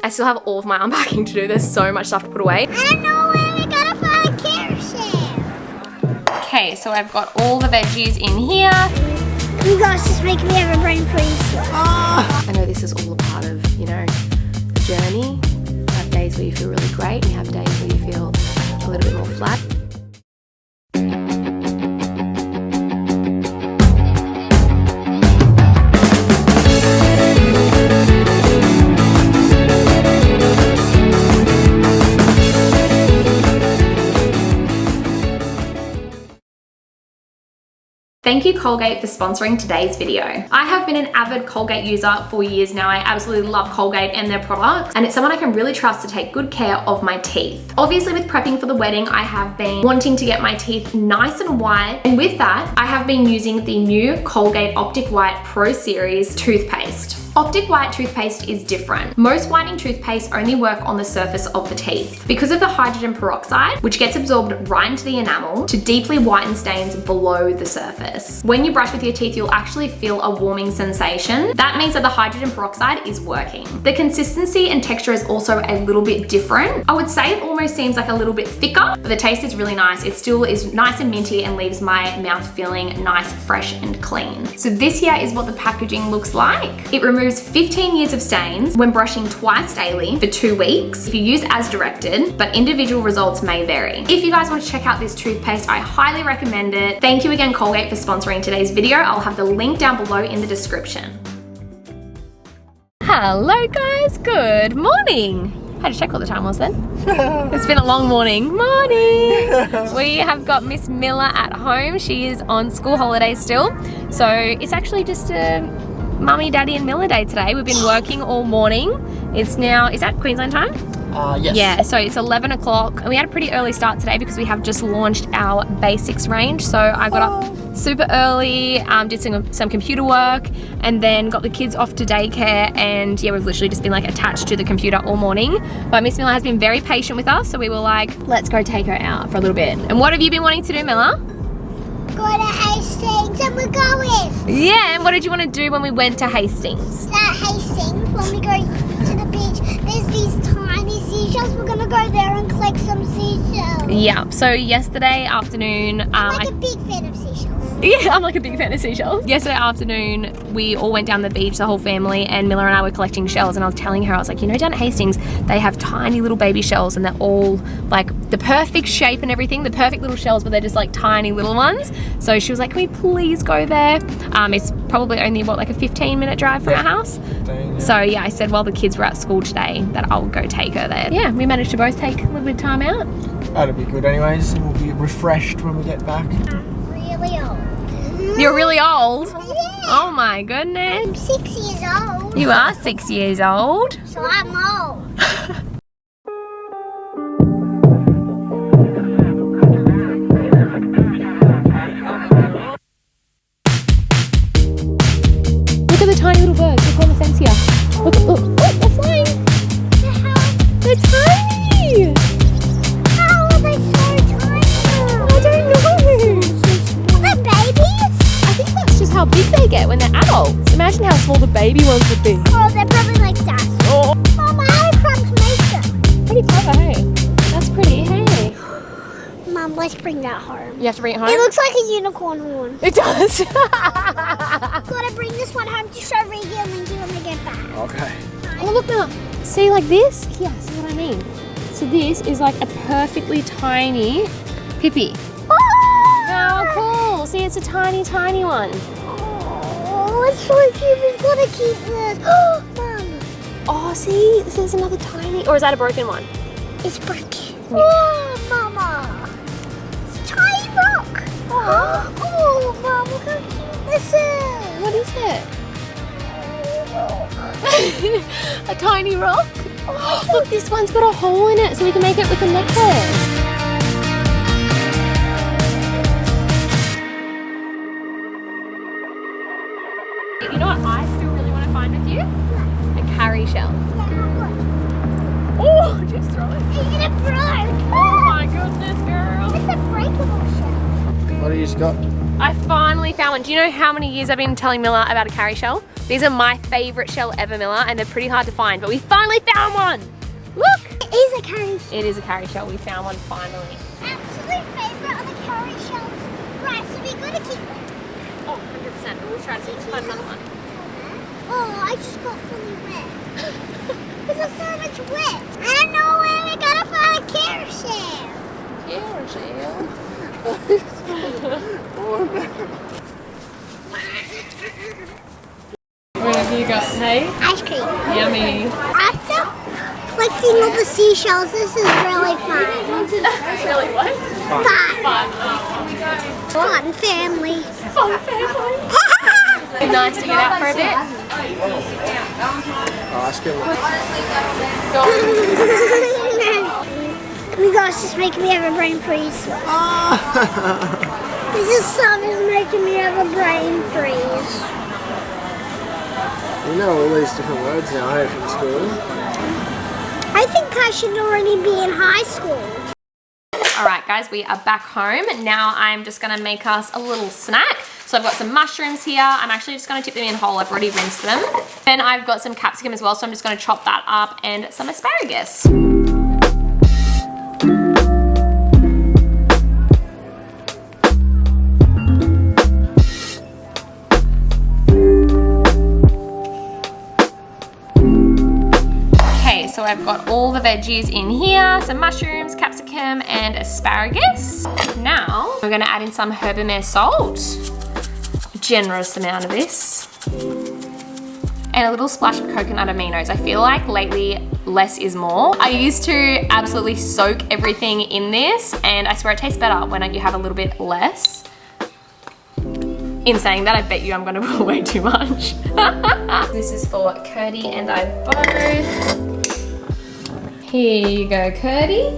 I still have all of my unpacking to do. There's so much stuff to put away. I don't know where we're gonna find a carousel. Okay, so I've got all the veggies in here. You guys just make me have a brain freeze. I know this is all a part of, you know, the journey. You have days where you feel really great and you have days where you feel a little bit more flat. Thank you Colgate for sponsoring today's video. I have been an avid Colgate user for years now. I absolutely love Colgate and their products, and it's someone I can really trust to take good care of my teeth. Obviously with prepping for the wedding, I have been wanting to get my teeth nice and white, and with that, I have been using the new Colgate Optic White Pro Series toothpaste. Optic White toothpaste is different. Most whitening toothpaste only work on the surface of the teeth. Because of the hydrogen peroxide, which gets absorbed right into the enamel to deeply whiten stains below the surface. When you brush with your teeth, you'll actually feel a warming sensation. That means that the hydrogen peroxide is working. The consistency and texture is also a little bit different. I would say it almost seems like a little bit thicker, but the taste is really nice. It still is nice and minty and leaves my mouth feeling nice, fresh, and clean. So this here is what the packaging looks like. It removes 15 years of stains when brushing twice daily for 2 weeks if you use as directed, but individual results may vary. If you guys want to check out this toothpaste, I highly recommend it. Thank you again Colgate for sponsoring today's video. I'll have the link down below in the description. Hello guys, good morning. I had to check what the time was then. It's been a long morning. Morning! We have got Miss Mila at home. She is on school holidays still. So it's actually just a Mummy, Daddy and Mila day today. We've been working all morning. It's now, is that Queensland time? Yes. Yeah, so it's 11 o'clock and we had a pretty early start today because we have just launched our basics range. So I got up super early, did some computer work and then got the kids off to daycare, and yeah, we've literally just been like attached to the computer all morning. But Miss Mila has been very patient with us, so we were like, let's go take her out for a little bit. And what have you been wanting to do, Mila? Go to Hastings and we're going. Yeah, and what did you want to do when we went to Hastings? At Hastings, when we go to the beach, there's these tiny seashells. We're gonna go there and collect some seashells. Yeah, so yesterday afternoon, I'm like a big fan of seashells. Yeah, I'm like a big fan of seashells. Yesterday afternoon, we all went down the beach, the whole family, and Mila and I were collecting shells, and I was telling her, I was like, you know, down at Hastings, they have tiny little baby shells, and they're all like the perfect shape and everything, the perfect little shells, but they're just like tiny little ones. So she was like, can we please go there? It's probably only, what, like a 15-minute drive from our house? 15, yeah. So yeah, I said while the kids were at school today that I'll go take her there. Yeah, we managed to both take a little bit of time out. That'll be good anyways. We'll be refreshed when we get back. I'm really old. You're really old? Yeah. Oh my goodness. I'm 6 years old. You are 6 years old. So I'm old. Look at the tiny little birds. Look on the fence here. Look, look, look, they're flying. They're tiny. How are they so tiny? I don't know. Are they babies? I think that's just how big they get when they're adults. Imagine how small the baby ones would be. Oh, they're probably like that. Oh, Mama, how do crumbs make them? pretty clever, hey? That's pretty, hey? Mom, let's bring that home. You have to bring it home? It looks like a unicorn horn. It does. Gotta bring this one home to show Regan and Linky when they get back. Okay. Oh, look now. See, like this? Yeah, see what I mean? So this is like a perfectly tiny Pippi. How cool. See, it's a tiny, tiny one. Oh, it's so cute. We've got to keep this. Oh, Mom. Oh, see, this is another tiny, or is that a broken one? It's broken. Oh, Mama. It's a tiny rock. Oh, Mom, look how cute this is. What is it? A tiny rock? Oh, look, this one's got a hole in it so we can make it with a necklace. You know what I still really want to find with you? A carry shell. Oh, just throw it. It broke. Oh my goodness, girl. It's a breakable shell. What do you got? I finally found one. Do you know how many years I've been telling Mila about a carry shell? These are my favourite shell ever, Mila, and they're pretty hard to find, but we finally found one. Look! It is a carry shell. It is a carry shell. We found one finally. Absolute favourite of the carry shells. Right, so we're going to keep them. Oh, 100%. We'll try to see if we can find another one. Oh, I just got fully wet. There's so much wet. I don't know where we're going to find a carry shell. Carry shell? What have you got, hey? Ice cream. Yummy. After collecting all the seashells, this is really fun. Really what? Fun. Fun. Fun family. Fun family. Nice to get out for a bit. Oh, that's good. Oh my gosh, it's making me have a brain freeze. This stuff is making me have a brain freeze. You know all these different words now, hey, from school. I think I should already be in high school. All right, guys, we are back home. Now I'm just gonna make us a little snack. So I've got some mushrooms here. I'm actually just gonna dip them in whole. I've already rinsed them. Then I've got some capsicum as well, so I'm just gonna chop that up, and some asparagus. So I've got all the veggies in here, some mushrooms, capsicum, and asparagus. Now we're gonna add in some herbamare salt, a generous amount of this, and a little splash of coconut aminos. I feel like lately less is more. I used to absolutely soak everything in this, and I swear it tastes better when you have a little bit less. In saying that, I bet you I'm gonna put way too much. This is for Cody and I both. Here you go, Cody.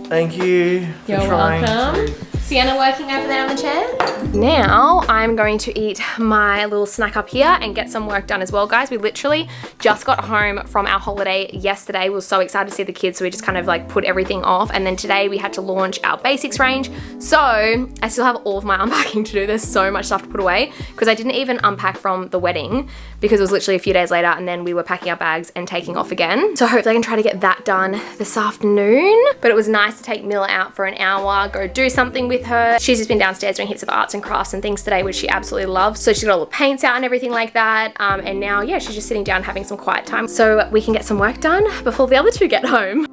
Thank you for You're trying welcome. Sienna working over there on the chair. Now I'm going to eat my little snack up here and get some work done as well, guys. We literally just got home from our holiday yesterday. We were so excited to see the kids, so we just kind of like put everything off. And then today we had to launch our basics range. So I still have all of my unpacking to do. There's so much stuff to put away because I didn't even unpack from the wedding because it was literally a few days later, and then we were packing our bags and taking off again. So hopefully I can try to get that done this afternoon. But it was nice to take Mila out for an hour, go do something with her. She's just been downstairs doing heaps of arts and crafts and things today, which she absolutely loves. So she got all the paints out and everything like that. And now, yeah, she's just sitting down having some quiet time so we can get some work done before the other two get home.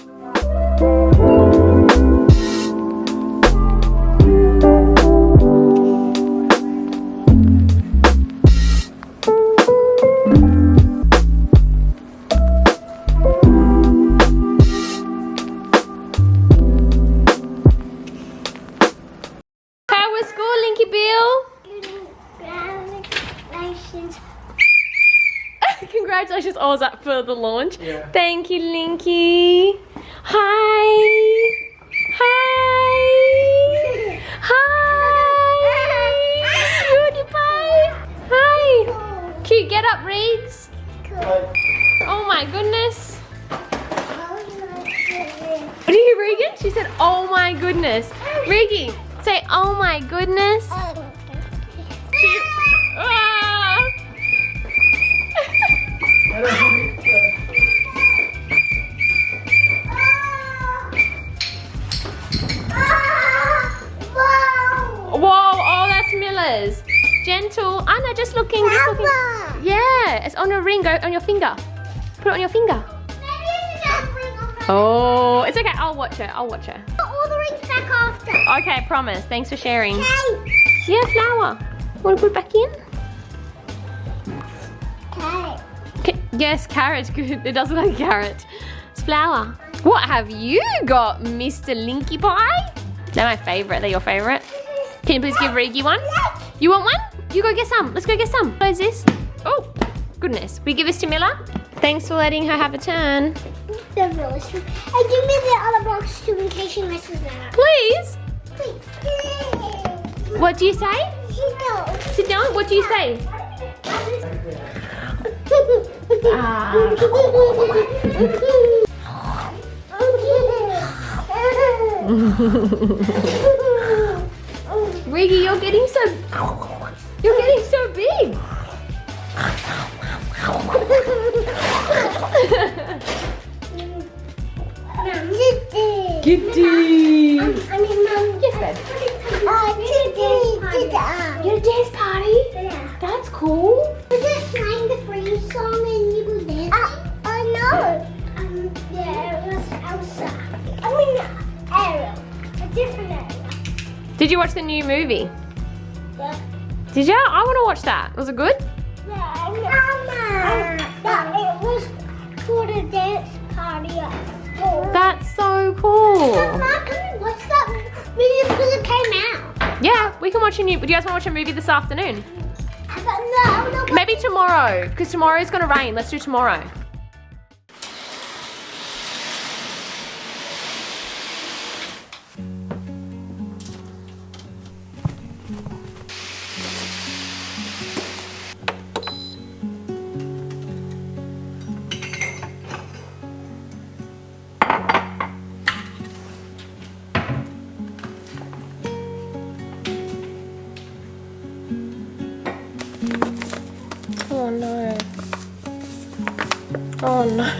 Congratulations. Oh, was that for the launch? Yeah. Thank you, Linky. Hi. Hi. Hi. Cutie pie. Hi. Cute, get up, Riggs. Oh my goodness. What are you, Regan? She said, oh my goodness. Riggy, say, oh my goodness. Whoa, oh, that's Mila's. Gentle. Anna, just looking, just looking. Yeah, it's on your ring, go on your finger. Put it on your finger. Oh, it's okay, I'll watch her, I'll watch her. Put all the rings back after. Okay, promise. Thanks for sharing. Okay. Yeah, flower. Want to put it back in? Okay. Yes, carrot. Good. It does look like a carrot. It's flour. What have you got, Mr. Linky Pie? They're my favourite. They're your favourite? Can you please give Rigi one? You want one? You go get some. Let's go get some. What is this? Oh, goodness. We give this to Mila? Thanks for letting her have a turn. They're really sweet. And give me the other box too in case she messes that up. Please? Please. What do you say? Sit down. Sit down? What do you say? Riggy, you're getting so big. Giddy. Mum. Yes, babe. You had a dance party? Yeah. That's cool. Was it playing the Free song and you were dancing? No. Yeah, it was Elsa. Ariel. A different Ariel. Did you watch the new movie? Yeah. Did you? I want to watch that. Was it good? Yeah, it was for the dance party at school. That's so cool. Mom, can we watch that movie because it came out? Yeah, we can watch a new. Do you guys want to watch a movie this afternoon? No. Maybe tomorrow, because tomorrow's gonna rain. Let's do tomorrow. Oh no. Oh no.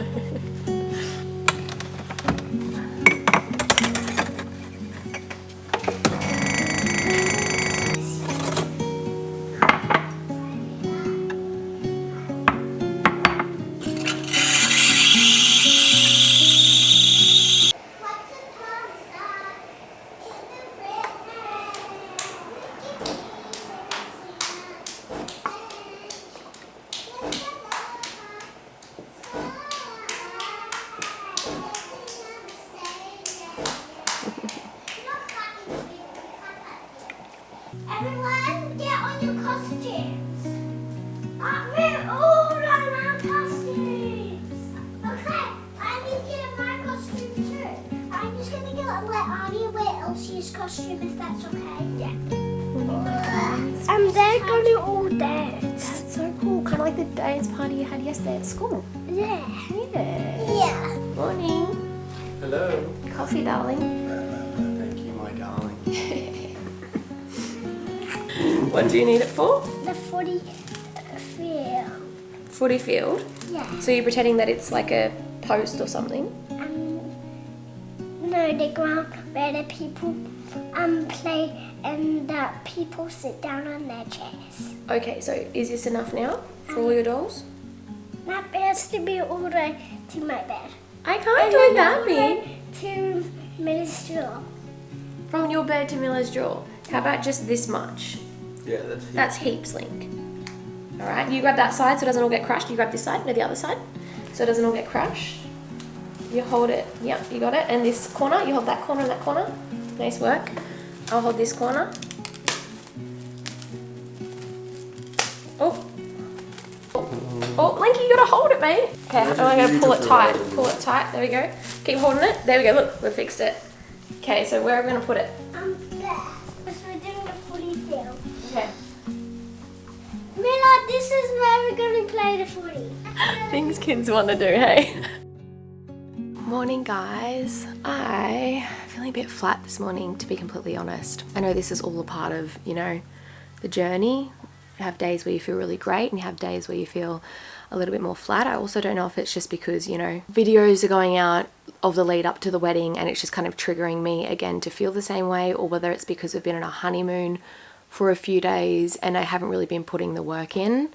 Everyone, get on your costumes. We're all on our costumes. Okay, I need to get my costume too. I'm just gonna let Arnie wear Elsie's costume if that's okay. Yeah. And they're gonna all dance. That's so cool. Kind of like the dance party you had yesterday at school. Yeah. Yeah. Morning. Hello. Coffee, darling. Thank you, my darling. What do you need it for? The 40 field. Footy field. Yeah. So you're pretending that it's like a post or something? No, the ground where the people play and the people sit down on their chairs. Okay, so is this enough now for all your dolls? My bed's to be all the way to my bed. I can't do it that all the big. way to Mila's drawer. From your bed to Mila's drawer. How about just this much? Yeah, That's heaps, Link. All right, you grab that side so it doesn't all get crushed. You grab this side, no, the other side, so it doesn't all get crushed. You hold it, yep, you got it. And this corner, you hold that corner and that corner. Nice work. I'll hold this corner. Oh. Oh, Linky, you gotta hold it, mate. Okay, I'm gonna pull it tight. Pull it tight, there we go. Keep holding it. There we go, look, we fixed it. Okay, so where are we gonna put it? There. Because we're doing the footy field. Okay. Mila, this is where we're going to play the footy. Things kids want to do, hey? Morning, guys. I'm feeling a bit flat this morning, to be completely honest. I know this is all a part of, you know, the journey. You have days where you feel really great and you have days where you feel a little bit more flat. I also don't know if it's just because, you know, videos are going out of the lead up to the wedding and it's just kind of triggering me again to feel the same way, or whether it's because we've been on a honeymoon for a few days and I haven't really been putting the work in,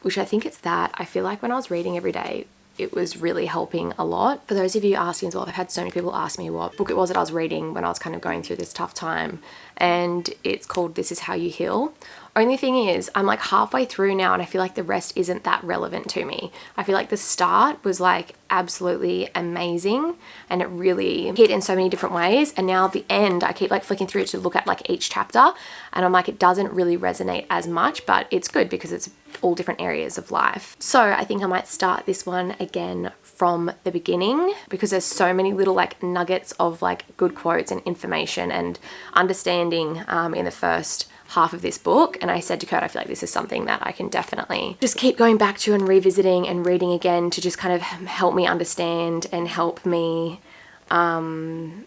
which I think it's that. I feel like when I was reading every day, it was really helping a lot. For those of you asking as well, I've had so many people ask me what book it was that I was reading when I was kind of going through this tough time, and it's called This Is How You Heal. Only thing is, I'm like halfway through now and I feel like the rest isn't that relevant to me. I feel like the start was like absolutely amazing and it really hit in so many different ways, and now the end I keep like flicking through to look at like each chapter and I'm like, it doesn't really resonate as much, but it's good because it's all different areas of life. So I think I might start this one again from the beginning because there's so many little like nuggets of like good quotes and information and understanding in the first half of this book. And I said to Kurt, I feel like this is something that I can definitely just keep going back to and revisiting and reading again to just kind of help me understand and help me kind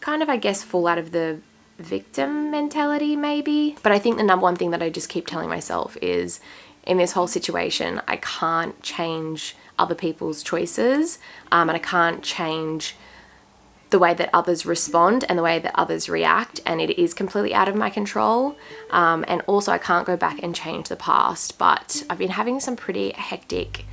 of, I guess, fall out of the victim mentality maybe. But I think the number one thing that I just keep telling myself is, in this whole situation, I can't change other people's choices, and I can't change the way that others respond and the way that others react, and it is completely out of my control. And also I can't go back and change the past, but I've been having some pretty hectic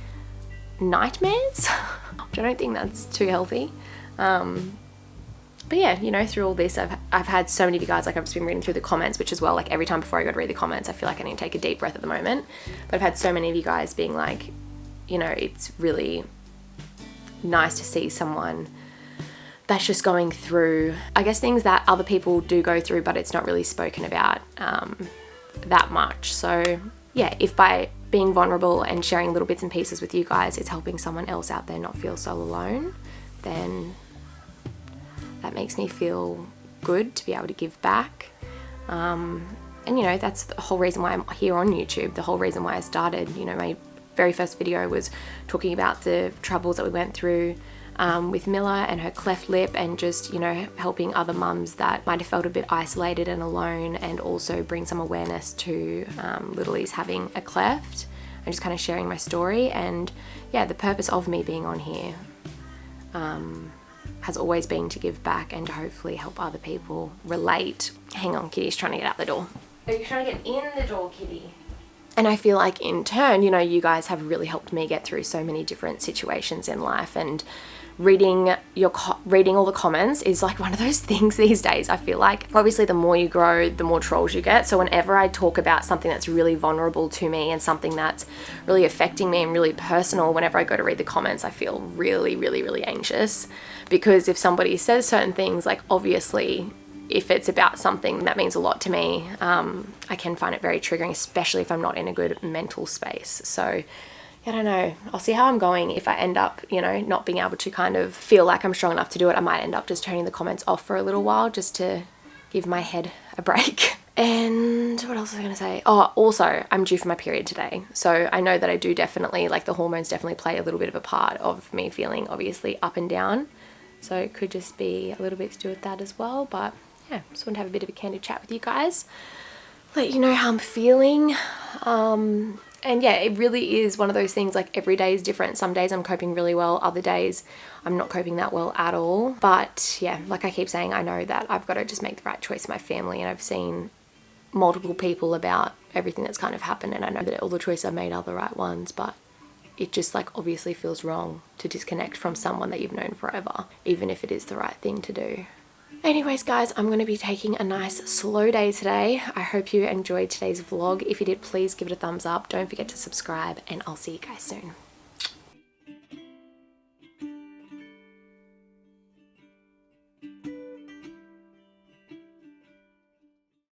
nightmares, which I don't think that's too healthy. But yeah, you know, through all this, I've had so many of you guys, like I've just been reading through the comments, which as well, like every time before I go to read the comments, I feel like I need to take a deep breath at the moment. But I've had so many of you guys being like, you know, it's really nice to see someone that's just going through, I guess, things that other people do go through, but it's not really spoken about that much. So yeah, if by being vulnerable and sharing little bits and pieces with you guys, it's helping someone else out there not feel so alone, then that makes me feel good to be able to give back. And you know, that's the whole reason why I'm here on YouTube, the whole reason why I started. You know, my very first video was talking about the troubles that we went through with Mila and her cleft lip, and just, you know, helping other mums that might have felt a bit isolated and alone, and also bring some awareness to Little's having a cleft, and just kind of sharing my story. And yeah, the purpose of me being on here has always been to give back and to hopefully help other people relate. Hang on, Kitty's trying to get out the door. Are you trying to get in the door, Kitty? And I feel like in turn, you know, you guys have really helped me get through so many different situations in life, and reading all the comments is like one of those things these days. I feel like obviously the more you grow, the more trolls you get. So whenever I talk about something that's really vulnerable to me and something that's really affecting me and really personal, whenever I go to read the comments, I feel really, really, really anxious, because if somebody says certain things, like obviously if it's about something that means a lot to me, I can find it very triggering, especially if I'm not in a good mental space. So I don't know, I'll see how I'm going. If I end up, you know, not being able to kind of feel like I'm strong enough to do it, I might end up just turning the comments off for a little while, just to give my head a break. And what else was I going to say? Oh, also, I'm due for my period today. So I know that I do definitely, like the hormones definitely play a little bit of a part of me feeling obviously up and down. So it could just be a little bit to do with that as well. But yeah, just want to have a bit of a candid chat with you guys, let you know how I'm feeling. And yeah, it really is one of those things, like every day is different. Some days I'm coping really well, other days I'm not coping that well at all. But yeah, like I keep saying, I know that I've got to just make the right choice for my family, and I've seen multiple people about everything that's kind of happened, and I know that all the choices I've made are the right ones, but it just like obviously feels wrong to disconnect from someone that you've known forever, even if it is the right thing to do. Anyways guys, I'm going to be taking a nice slow day today. I hope you enjoyed today's vlog. If you did, please give it a thumbs up. Don't forget to subscribe, and I'll see you guys soon.